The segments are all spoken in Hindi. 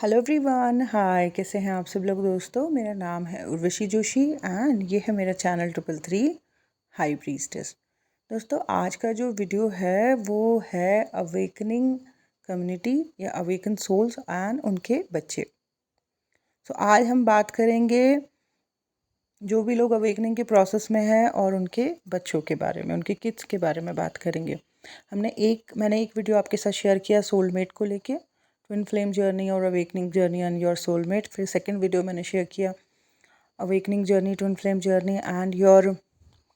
हेलो एवरीवन, हाय। कैसे हैं आप सब लोग दोस्तों। मेरा नाम है उर्वशी जोशी एंड ये है मेरा चैनल 333 हाई प्रीस्टेस। दोस्तों, आज का जो वीडियो है वो है अवेकनिंग कम्युनिटी या अवेकन सोल्स एंड उनके बच्चे। आज हम बात करेंगे जो भी लोग अवेकनिंग के प्रोसेस में हैं और उनके बच्चों के बारे में, उनके किड्स के बारे में बात करेंगे। मैंने एक वीडियो आपके साथ शेयर किया सोलमेट को लेके, ट्विन फ्लेम जर्नी और awakening journey and your soulmate. फिर सेकंड वीडियो मैंने शेयर किया awakening journey, twin flame journey and your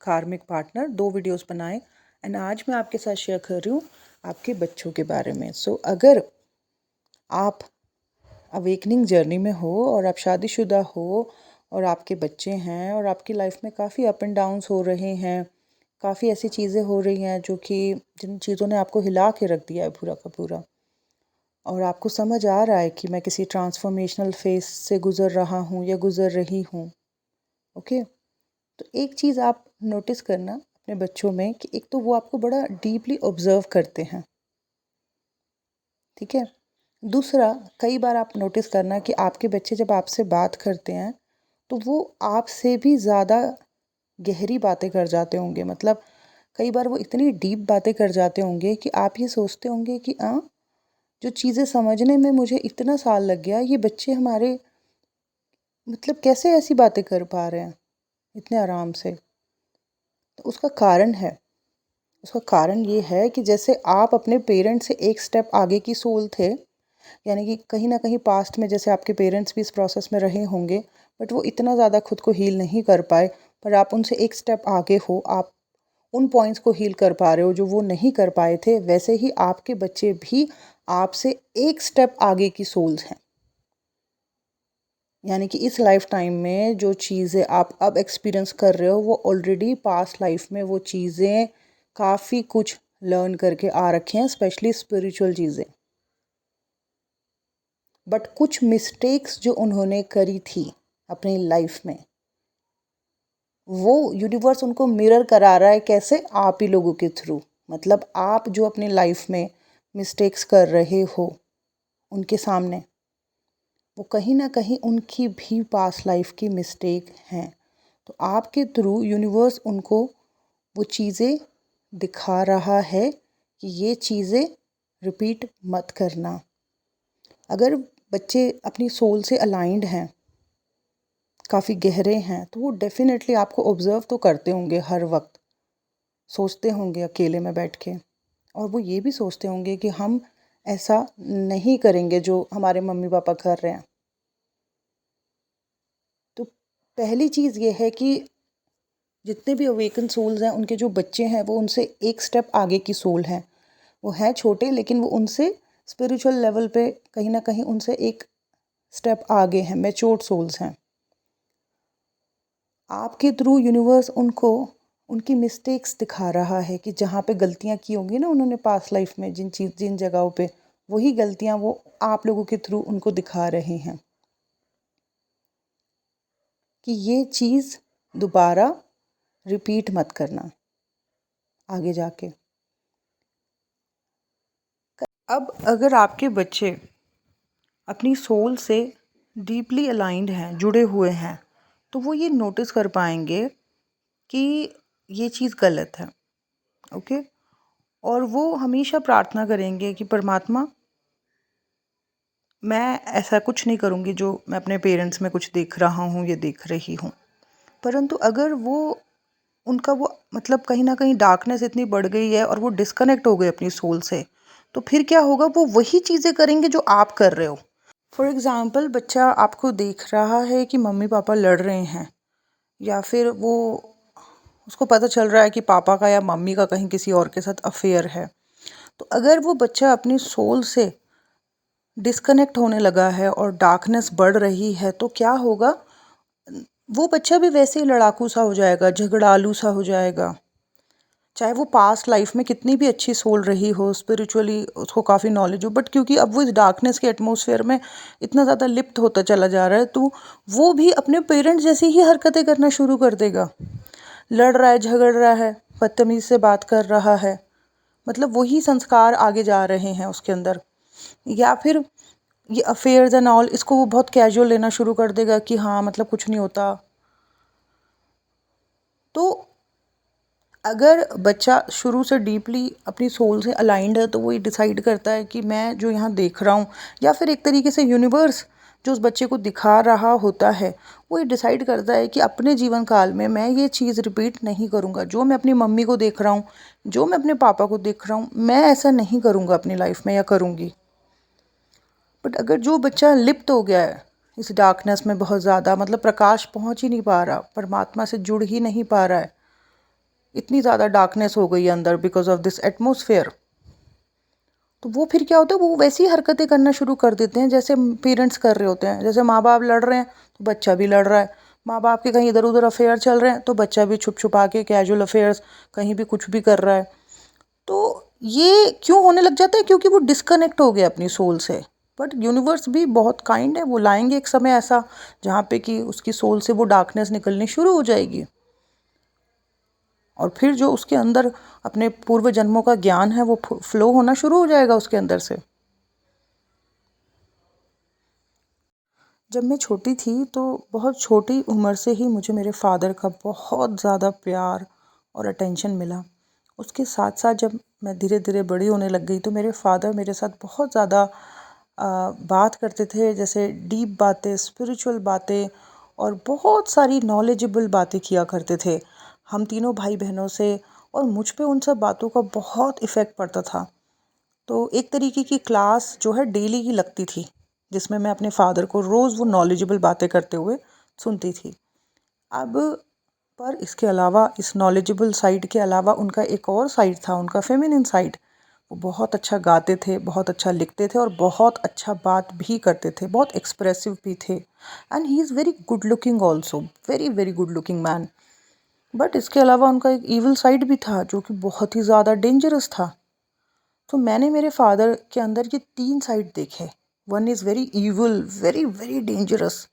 कार्मिक पार्टनर। 2 वीडियोस बनाए एंड आज मैं आपके साथ शेयर कर रही हूँ आपके बच्चों के बारे में। अगर आप अवेकनिंग जर्नी में हो और आप शादीशुदा हो और आपके बच्चे हैं और आपकी लाइफ में काफ़ी अप एंड डाउन्स हो रहे हैं, काफ़ी ऐसी चीज़ें हो रही हैं जिन चीज़ों ने आपको हिला के रख दिया है पूरा का पूरा, और आपको समझ आ रहा है कि मैं किसी ट्रांसफॉर्मेशनल फेज से गुज़र रहा हूँ या गुज़र रही हूँ। ओके, तो एक चीज़ आप नोटिस करना अपने बच्चों में कि एक तो वो आपको बड़ा डीपली ऑब्जर्व करते हैं, ठीक है। दूसरा, कई बार आप नोटिस करना कि आपके बच्चे जब आपसे बात करते हैं तो वो आपसे भी ज़्यादा गहरी बातें कर जाते होंगे। मतलब कई बार वो इतनी डीप बातें कर जाते होंगे कि आप ये सोचते होंगे कि जो चीज़ें समझने में मुझे इतना साल लग गया, ये बच्चे हमारे मतलब कैसे ऐसी बातें कर पा रहे हैं इतने आराम से। तो उसका कारण ये है कि जैसे आप अपने पेरेंट्स से एक स्टेप आगे की सोल थे, यानी कि कहीं ना कहीं पास्ट में जैसे आपके पेरेंट्स भी इस प्रोसेस में रहे होंगे, बट वो इतना ज़्यादा खुद को हील नहीं कर पाए, पर आप उनसे एक स्टेप आगे हो। आप उन पॉइंट्स को हील कर पा रहे हो जो वो नहीं कर पाए थे। वैसे ही आपके बच्चे भी आपसे एक स्टेप आगे की सोल्स हैं। यानी कि इस लाइफ टाइम में जो चीज़ें आप अब एक्सपीरियंस कर रहे हो वो ऑलरेडी पास्ट लाइफ में वो चीज़ें काफ़ी कुछ लर्न करके आ रखे हैं, स्पेशली स्पिरिचुअल चीज़ें। बट कुछ मिस्टेक्स जो उन्होंने करी थी अपनी लाइफ में, वो यूनिवर्स उनको मिरर करा रहा है। कैसे? आप ही लोगों के थ्रू। मतलब आप जो अपनी लाइफ में मिस्टेक्स कर रहे हो उनके सामने, वो कहीं ना कहीं उनकी भी पास्ट लाइफ की मिस्टेक हैं। तो आपके थ्रू यूनिवर्स उनको वो चीज़ें दिखा रहा है कि ये चीज़ें रिपीट मत करना। अगर बच्चे अपनी सोल से अलाइंड हैं, काफ़ी गहरे हैं, तो वो डेफिनेटली आपको ऑब्ज़र्व तो करते होंगे हर वक्त। सोचते होंगे अकेले में बैठ के, और वो ये भी सोचते होंगे कि हम ऐसा नहीं करेंगे जो हमारे मम्मी पापा कर रहे हैं। तो पहली चीज़ ये है कि जितने भी अवेकन सोल्स हैं उनके जो बच्चे हैं वो उनसे एक स्टेप आगे की सोल हैं। वो हैं छोटे, लेकिन वो उनसे स्पिरिचुअल लेवल पे कहीं ना कहीं उनसे एक स्टेप आगे हैं, मैच्योर्ड सोल्स हैं। आपके थ्रू यूनिवर्स उनको उनकी मिस्टेक्स दिखा रहा है कि जहाँ पे गलतियाँ की होंगी ना उन्होंने पास्ट लाइफ में, जिन जगहों पे, वही गलतियाँ वो आप लोगों के थ्रू उनको दिखा रहे हैं कि ये चीज़ दोबारा रिपीट मत करना आगे जाके। अब अगर आपके बच्चे अपनी सोल से डीपली अलाइंड हैं, जुड़े हुए हैं, तो वो ये नोटिस कर पाएंगे कि ये चीज़ गलत है। ओके, और वो हमेशा प्रार्थना करेंगे कि परमात्मा, मैं ऐसा कुछ नहीं करूँगी जो मैं अपने पेरेंट्स में कुछ देख रहा हूँ या देख रही हूँ। परंतु अगर वो उनका वो मतलब कहीं ना कहीं डार्कनेस इतनी बढ़ गई है और वो डिस्कनेक्ट हो गए अपनी सोल से, तो फिर क्या होगा? वो वही चीज़ें करेंगे जो आप कर रहे हो। फॉर एग्ज़ाम्पल, बच्चा आपको देख रहा है कि मम्मी पापा लड़ रहे हैं, या फिर वो उसको पता चल रहा है कि पापा का या मम्मी का कहीं किसी और के साथ अफेयर है। तो अगर वो बच्चा अपनी सोल से डिस्कनेक्ट होने लगा है और डार्कनेस बढ़ रही है, तो क्या होगा? वो बच्चा भी वैसे ही लड़ाकू सा हो जाएगा, झगड़ालू सा हो जाएगा। चाहे वो पास्ट लाइफ में कितनी भी अच्छी सोल रही हो, स्पिरिचुअली उसको काफ़ी नॉलेज हो, बट क्योंकि अब वो इस डार्कनेस के एटमॉस्फेयर में इतना ज़्यादा लिप्त होता चला जा रहा है, तो वो भी अपने पेरेंट्स जैसी ही हरकतें करना शुरू कर देगा। लड़ रहा है, झगड़ रहा है, बदतमीज़ से बात कर रहा है, मतलब वही संस्कार आगे जा रहे हैं उसके अंदर। या फिर ये अफेयर्स एंड ऑल, इसको वो बहुत कैजुअल लेना शुरू कर देगा कि हाँ मतलब कुछ नहीं होता। तो अगर बच्चा शुरू से डीपली अपनी सोल से अलाइंड है तो वो ये डिसाइड करता है कि मैं जो यहाँ देख रहा हूँ, या फिर एक तरीके से यूनिवर्स जो उस बच्चे को दिखा रहा होता है, वो ये डिसाइड करता है कि अपने जीवन काल में मैं ये चीज़ रिपीट नहीं करूँगा। जो मैं अपनी मम्मी को देख रहा हूँ, जो मैं अपने पापा को देख रहा हूँ, मैं ऐसा नहीं करूँगा अपनी लाइफ में या करूँगी। बट अगर जो बच्चा लिप्त हो गया है इस डार्कनेस में, बहुत ज़्यादा मतलब प्रकाश पहुँच ही नहीं पा रहा, परमात्मा से जुड़ ही नहीं पा रहा है, इतनी ज़्यादा डार्कनेस हो गई है अंदर बिकॉज ऑफ दिस एटमोसफेयर, तो वो फिर क्या होता है, वो वैसी हरकतें करना शुरू कर देते हैं जैसे पेरेंट्स कर रहे होते हैं। जैसे माँ बाप लड़ रहे हैं तो बच्चा भी लड़ रहा है, माँ बाप के कहीं इधर उधर अफेयर चल रहे हैं तो बच्चा भी छुप छुपा के कैजुअल अफेयर्स कहीं भी कुछ भी कर रहा है। तो ये क्यों होने लग जाता है? क्योंकि वो डिस्कनेक्ट हो गया अपनी सोल से। बट यूनिवर्स भी बहुत काइंड है, वो लाएंगे एक समय ऐसा जहाँ पे कि उसकी सोल से वो डार्कनेस निकलनी शुरू हो जाएगी, और फिर जो उसके अंदर अपने पूर्व जन्मों का ज्ञान है वो फ्लो होना शुरू हो जाएगा उसके अंदर से। जब मैं छोटी थी तो बहुत छोटी उम्र से ही मुझे मेरे फादर का बहुत ज़्यादा प्यार और अटेंशन मिला। उसके साथ साथ जब मैं धीरे धीरे बड़ी होने लग गई तो मेरे फादर मेरे साथ बहुत ज़्यादा बात करते थे, जैसे डीप बातें, स्पिरिचुअल बातें, और बहुत सारी नॉलेजेबल बातें किया करते थे हम तीनों भाई बहनों से, और मुझ पे उन सब बातों का बहुत इफ़ेक्ट पड़ता था। तो एक तरीके की क्लास जो है डेली की लगती थी, जिसमें मैं अपने फादर को रोज़ वो नॉलेजेबल बातें करते हुए सुनती थी। अब पर इसके अलावा, इस नॉलेजेबल साइड के अलावा उनका एक और साइड था, उनका फेमिनिन साइड। वो बहुत अच्छा गाते थे, बहुत अच्छा लिखते थे, और बहुत अच्छा बात भी करते थे, बहुत एक्सप्रेसिव भी थे। And he is very good looking also, very very good looking man. But इसके अलावा उनका एक ईविल साइड भी था जो कि बहुत ही ज़्यादा डेंजरस था। तो मैंने मेरे फादर के अंदर ये तीन साइड देखे। One is very evil, very very dangerous,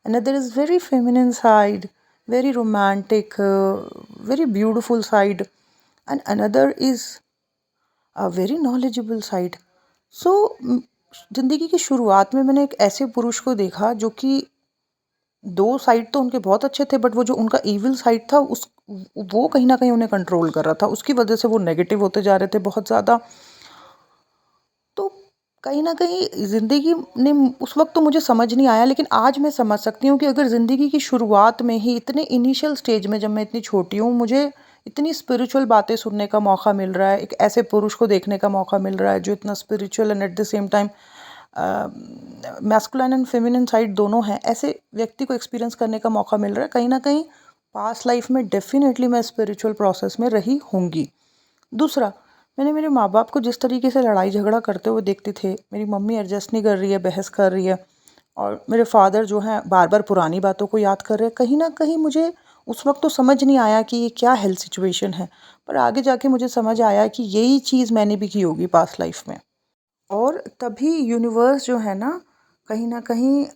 another is very feminine side, very romantic, very beautiful side, and another is a very knowledgeable side. So ज़िंदगी की शुरुआत में मैंने एक ऐसे पुरुष को देखा जो कि दो साइड तो उनके बहुत अच्छे थे, बट वो जो उनका इविल साइड था उस वो कहीं ना कहीं उन्हें कंट्रोल कर रहा था, उसकी वजह से वो नेगेटिव होते जा रहे थे बहुत ज़्यादा। तो कहीं न कहीं ज़िंदगी ने उस वक़्त तो मुझे समझ नहीं आया, लेकिन आज मैं समझ सकती हूँ कि अगर ज़िंदगी की शुरुआत में ही, इतने इनिशियल स्टेज में, जब मैं इतनी छोटी हूँ, मुझे इतनी स्पिरिचुअल बातें सुनने का मौका मिल रहा है, एक ऐसे पुरुष को देखने का मौका मिल रहा है जो इतना spiritual and at the same time masculine and feminine side दोनों हैं, ऐसे व्यक्ति को एक्सपीरियंस करने का मौका मिल रहा है, कहीं न कहीं पास्ट लाइफ में डेफ़िनेटली मैं स्पिरिचुअल प्रोसेस में रही होंगी। दूसरा, मैंने मेरे माँ बाप को जिस तरीके से लड़ाई झगड़ा करते हुए देखती थी, मेरी मम्मी एडजस्ट नहीं कर रही है, बहस कर रही है, और मेरे फादर जो हैं बार बार पुरानी बातों को याद कर रहे हैं, कहीं ना कहीं मुझे उस वक्त तो समझ नहीं आया कि ये क्या हेल्थ सिचुएशन है, पर आगे जाके मुझे समझ आया कि यही चीज़ मैंने भी की होगी पास्ट लाइफ में। और तभी यूनिवर्स जो है ना कहीं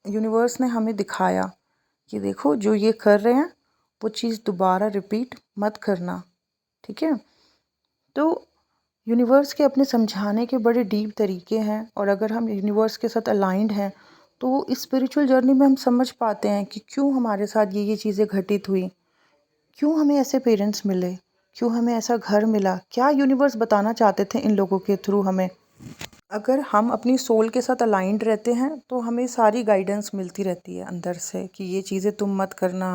यूनिवर्स ने हमें दिखाया कि देखो जो ये कर रहे हैं वो चीज़ दोबारा रिपीट मत करना, ठीक है। तो यूनिवर्स के अपने समझाने के बड़े डीप तरीके हैं, और अगर हम यूनिवर्स के साथ अलाइंड हैं तो इस स्पिरिचुअल जर्नी में हम समझ पाते हैं कि क्यों हमारे साथ ये चीज़ें घटित हुई, क्यों हमें ऐसे पेरेंट्स मिले, क्यों हमें ऐसा घर मिला, क्या यूनिवर्स बताना चाहते थे इन लोगों के थ्रू हमें। अगर हम अपनी सोल के साथ अलाइंड रहते हैं तो हमें सारी गाइडेंस मिलती रहती है अंदर से कि ये चीज़ें तुम मत करना,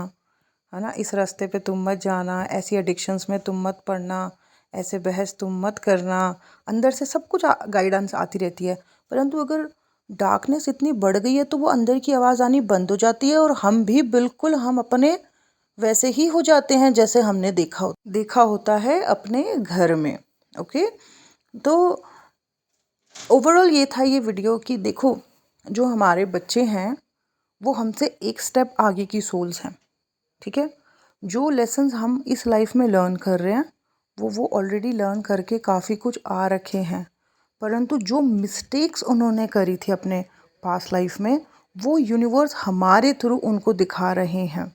है ना, इस रास्ते पे तुम मत जाना, ऐसी एडिक्शंस में तुम मत पड़ना, ऐसे बहस तुम मत करना। अंदर से सब कुछ गाइडेंस आती रहती है। परंतु अगर डार्कनेस इतनी बढ़ गई है तो वो अंदर की आवाज़ आनी बंद हो जाती है, और हम भी बिल्कुल हम अपने वैसे ही हो जाते हैं जैसे हमने देखा होता है अपने घर में। ओके, तो ओवरऑल ये था ये वीडियो कि देखो जो हमारे बच्चे हैं वो हमसे एक स्टेप आगे की सोल्स हैं, ठीक है। जो लेसन्स हम इस लाइफ में लर्न कर रहे हैं वो ऑलरेडी लर्न करके काफ़ी कुछ आ रखे हैं, परंतु जो मिस्टेक्स उन्होंने करी थी अपने पास्ट लाइफ में वो यूनिवर्स हमारे थ्रू उनको दिखा रहे हैं।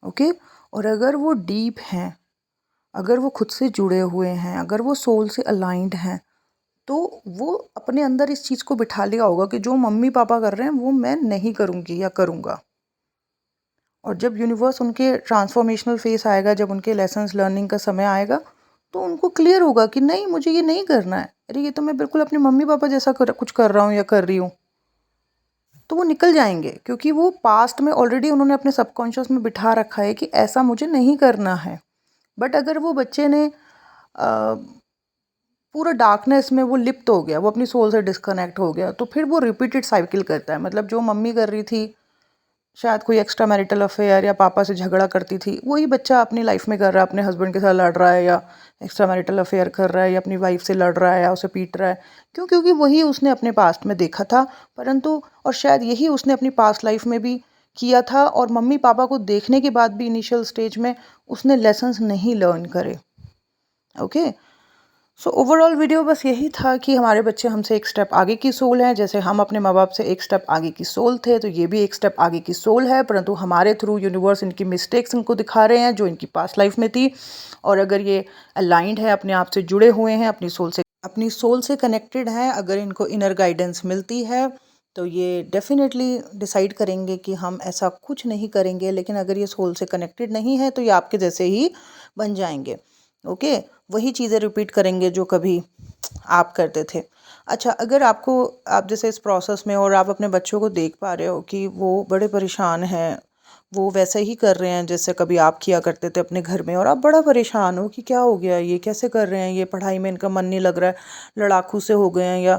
ओके, और अगर वो डीप हैं, अगर वो खुद से जुड़े हुए हैं, अगर वो सोल से अलाइंड हैं, तो वो अपने अंदर इस चीज़ को बिठा लिया होगा कि जो मम्मी पापा कर रहे हैं वो मैं नहीं करूँगी या करूँगा। और जब यूनिवर्स उनके ट्रांसफॉर्मेशनल फेस आएगा, जब उनके लेसन्स लर्निंग का समय आएगा, तो उनको क्लियर होगा कि नहीं, मुझे ये नहीं करना है। अरे ये तो मैं बिल्कुल अपने मम्मी पापा जैसा कुछ कर रहा हूँ या कर रही हूँ। तो वो निकल जाएंगे, क्योंकि वो पास्ट में ऑलरेडी उन्होंने अपने सबकॉन्शियस में बिठा रखा है कि ऐसा मुझे नहीं करना है। बट अगर वो बच्चे ने पूरा डार्कनेस में वो लिप्त हो गया, वो अपनी सोल से डिस्कनेक्ट हो गया, तो फिर वो रिपीटेड साइकिल करता है। मतलब जो मम्मी कर रही थी, शायद कोई एक्स्ट्रा मैरिटल अफेयर या पापा से झगड़ा करती थी, वही बच्चा अपनी लाइफ में कर रहा है, अपने हस्बैंड के साथ लड़ रहा है या एक्स्ट्रा मैरिटल अफेयर कर रहा है या अपनी वाइफ से लड़ रहा है या उसे पीट रहा है। क्यों? क्योंकि वही उसने अपने पास्ट में देखा था, परंतु और शायद यही उसने अपनी पास्ट लाइफ में भी किया था, और मम्मी पापा को देखने के बाद भी इनिशियल स्टेज में उसने लेसन्स नहीं लर्न करे। ओके, सो ओवरऑल वीडियो बस यही था कि हमारे बच्चे हमसे एक स्टेप आगे की सोल हैं। जैसे हम अपने माँ बाप से एक स्टेप आगे की सोल थे, तो ये भी एक स्टेप आगे की सोल है, परंतु हमारे थ्रू यूनिवर्स इनकी मिस्टेक्स इनको दिखा रहे हैं जो इनकी पास्ट लाइफ में थी। और अगर ये अलाइंड है, अपने आप से जुड़े हुए हैं, अपनी सोल से कनेक्टेड हैं, अगर इनको इनर गाइडेंस मिलती है, तो ये डेफिनेटली डिसाइड करेंगे कि हम ऐसा कुछ नहीं करेंगे। लेकिन अगर ये सोल से कनेक्टेड नहीं है, तो ये आपके जैसे ही बन जाएंगे। ओके, वही चीज़ें रिपीट करेंगे जो कभी आप करते थे। अच्छा, अगर आप जैसे इस प्रोसेस में और आप अपने बच्चों को देख पा रहे हो कि वो बड़े परेशान हैं, वो वैसे ही कर रहे हैं जैसे कभी आप किया करते थे अपने घर में, और आप बड़ा परेशान हो कि क्या हो गया, ये कैसे कर रहे हैं, ये पढ़ाई में इनका मन नहीं लग रहा है, लड़ाकू से हो गए हैं या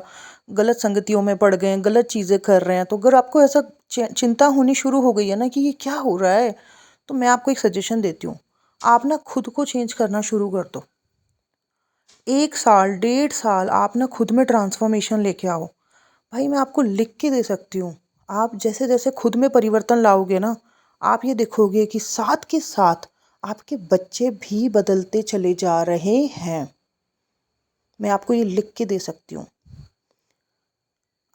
गलत संगतियों में पड़ गए हैं, गलत चीज़ें कर रहे हैं। तो अगर आपको ऐसा चिंता होनी शुरू हो गई है ना कि ये क्या हो रहा है, तो मैं आपको एक सजेशन देती हूँ, आप ना खुद को चेंज करना शुरू कर दो। 1 साल 1.5 साल आप ना खुद में ट्रांसफॉर्मेशन लेके आओ। भाई मैं आपको लिख के दे सकती हूँ, आप जैसे जैसे खुद में परिवर्तन लाओगे ना, आप ये देखोगे कि साथ के साथ आपके बच्चे भी बदलते चले जा रहे हैं। मैं आपको ये लिख के दे सकती हूँ।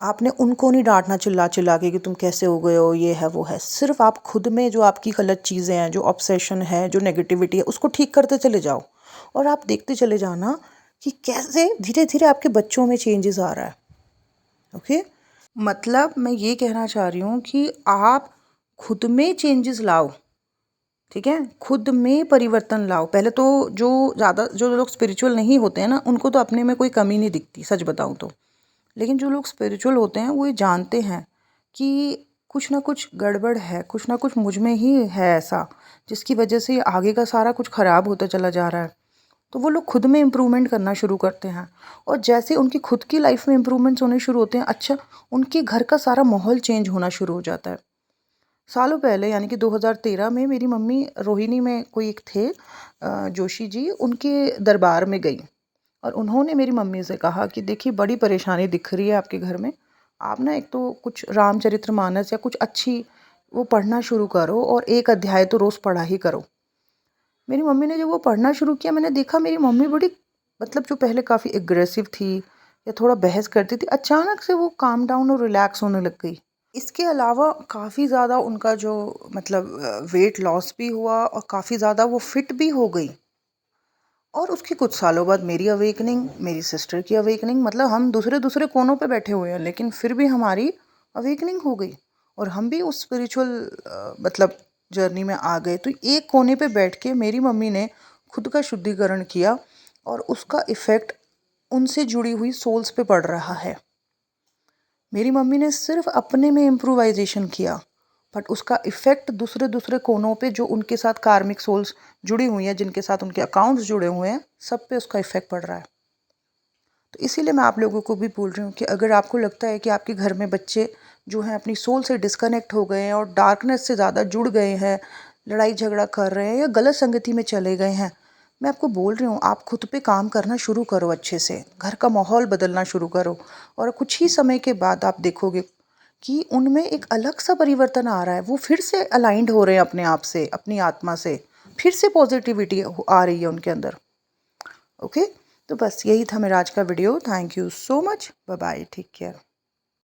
आपने उनको नहीं डांटना चिल्ला चिल्ला के कि तुम कैसे हो गए हो, ये है वो है। सिर्फ आप खुद में जो आपकी गलत चीज़ें हैं, जो ऑब्सेशन है, जो नेगेटिविटी है, उसको ठीक करते चले जाओ। और आप देखते चले जाना कि कैसे धीरे धीरे आपके बच्चों में चेंजेस आ रहा है। ओके, मतलब मैं ये कहना चाह रही हूँ कि आप खुद में चेंजेस लाओ, ठीक है, खुद में परिवर्तन लाओ। पहले तो जो लोग स्पिरिचुअल नहीं होते हैं ना, उनको तो अपने में कोई कमी नहीं दिखती, सच बताऊँ तो। लेकिन जो लोग स्पिरिचुअल होते हैं वो ये जानते हैं कि कुछ ना कुछ गड़बड़ है, कुछ ना कुछ मुझ में ही है ऐसा, जिसकी वजह से आगे का सारा कुछ ख़राब होता चला जा रहा है। तो वो लोग खुद में इम्प्रूवमेंट करना शुरू करते हैं, और जैसे उनकी खुद की लाइफ में इम्प्रूवमेंट्स होने शुरू होते हैं, अच्छा, उनके घर का सारा माहौल चेंज होना शुरू हो जाता है। सालों पहले यानी कि 2013 में मेरी मम्मी रोहिणी में कोई एक थे जोशी जी, उनके दरबार में गई, और उन्होंने मेरी मम्मी से कहा कि देखिए बड़ी परेशानी दिख रही है आपके घर में, आप ना एक तो कुछ रामचरितमानस या कुछ अच्छी वो पढ़ना शुरू करो, और 1 अध्याय तो रोज़ पढ़ा ही करो। मेरी मम्मी ने जब वो पढ़ना शुरू किया, मैंने देखा मेरी मम्मी बड़ी, मतलब जो पहले काफ़ी एग्रेसिव थी या थोड़ा बहस करती थी, अचानक से वो काम डाउन और रिलैक्स होने लग गई। इसके अलावा काफ़ी ज़्यादा उनका जो मतलब वेट लॉस भी हुआ, और काफ़ी ज़्यादा वो फिट भी हो गई। और उसके कुछ सालों बाद मेरी अवेकनिंग, मेरी सिस्टर की अवेकनिंग, मतलब हम दूसरे दूसरे कोनों पे बैठे हुए हैं, लेकिन फिर भी हमारी अवेकनिंग हो गई, और हम भी उस स्पिरिचुअल मतलब जर्नी में आ गए। तो एक कोने पे बैठ के मेरी मम्मी ने खुद का शुद्धिकरण किया, और उसका इफ़ेक्ट उनसे जुड़ी हुई सोल्स पे पड़ रहा है। मेरी मम्मी ने सिर्फ अपने में इम्प्रोवाइजेशन किया, बट उसका इफ़ेक्ट दूसरे दूसरे कोनों पे जो उनके साथ कार्मिक सोल्स जुड़ी हुई हैं, जिनके साथ उनके अकाउंट्स जुड़े हुए हैं, सब पे उसका इफ़ेक्ट पड़ रहा है। तो इसीलिए मैं आप लोगों को भी बोल रही हूँ कि अगर आपको लगता है कि आपके घर में बच्चे जो हैं अपनी सोल से डिस्कनेक्ट हो गए हैं और डार्कनेस से ज़्यादा जुड़ गए हैं, लड़ाई झगड़ा कर रहे हैं या गलत संगति में चले गए हैं, मैं आपको बोल रही हूँ आप खुद पे काम करना शुरू करो, अच्छे से घर का माहौल बदलना शुरू करो, और कुछ ही समय के बाद आप देखोगे कि उनमें एक अलग सा परिवर्तन आ रहा है। वो फिर से अलाइंड हो रहे हैं अपने आप से, अपनी आत्मा से, फिर से पॉजिटिविटी आ रही है उनके अंदर। ओके, तो बस यही था मेरा आज का video. Thank you so much, bye bye, take care.